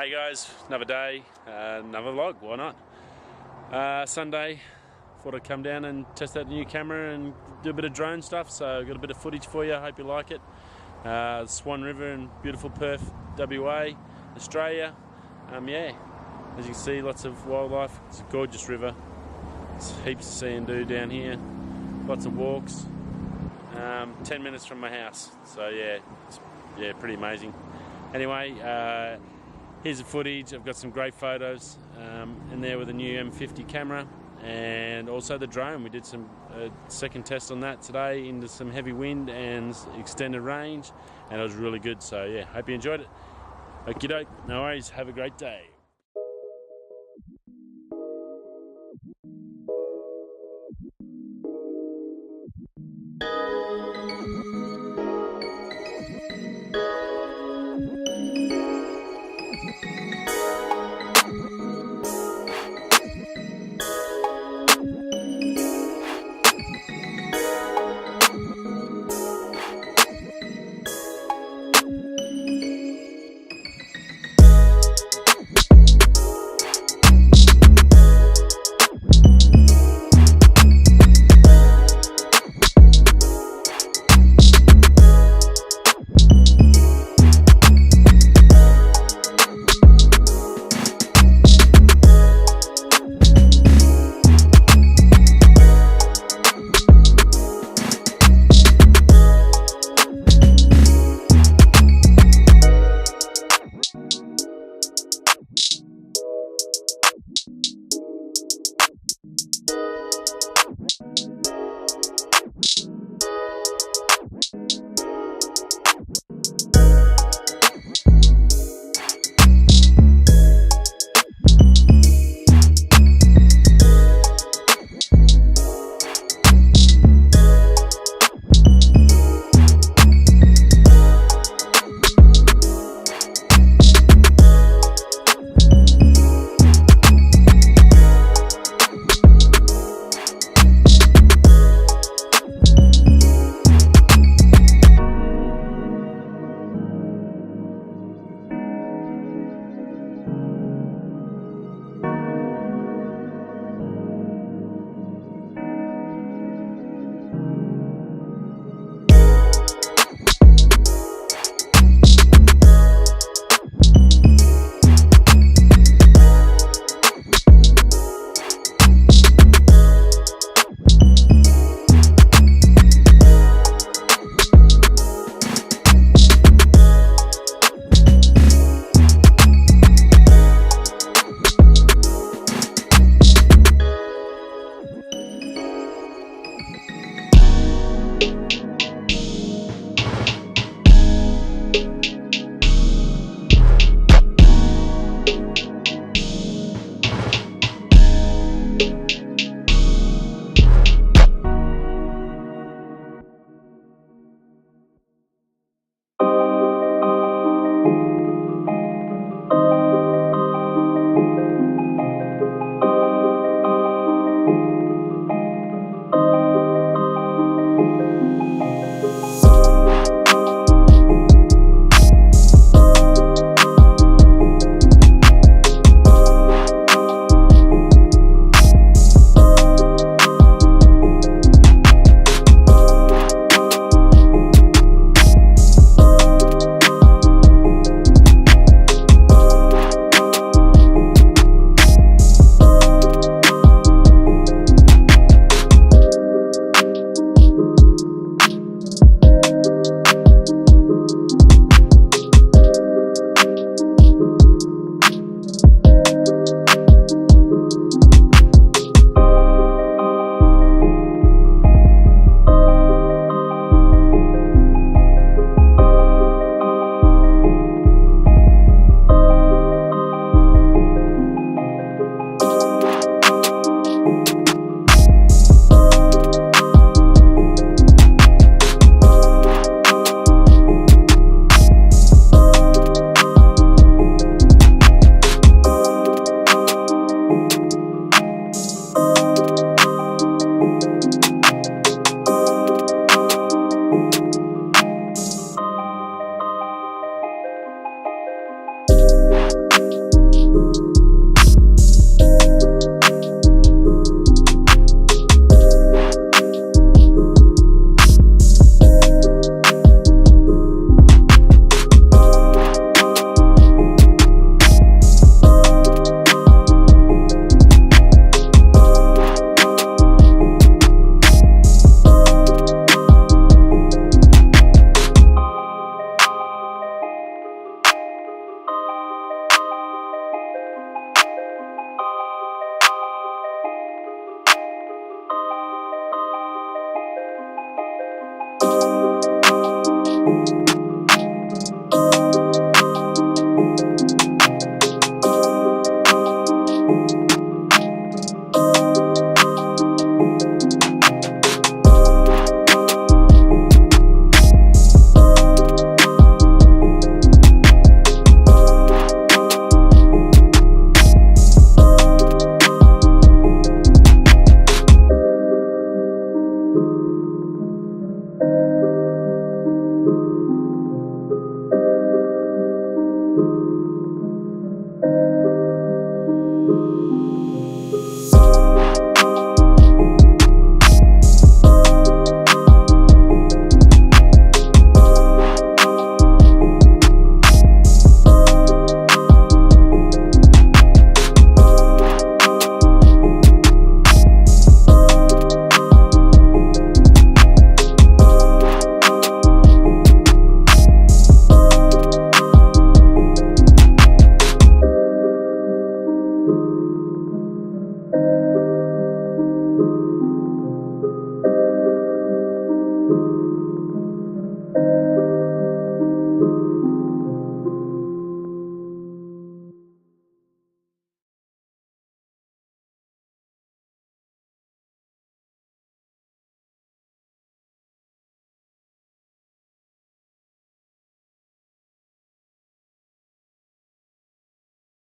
Hey guys, another day, another vlog, why not? Sunday, thought I'd come down and test out the new camera and do a bit of drone stuff, so I've got a bit of footage for you, I hope you like it. Swan River in beautiful Perth, WA, Australia. Yeah, as you can see, lots of wildlife. It's a gorgeous river. There's heaps to see and do down here. Lots of walks. 10 minutes from my house, so yeah, it's pretty amazing. Anyway, here's the footage. I've got some great photos in there with the new M50 camera, and also the drone. We did some second test on that today into some heavy wind and extended range, and it was really good. So yeah, hope you enjoyed it. Okie doke, no worries, have a great day. you.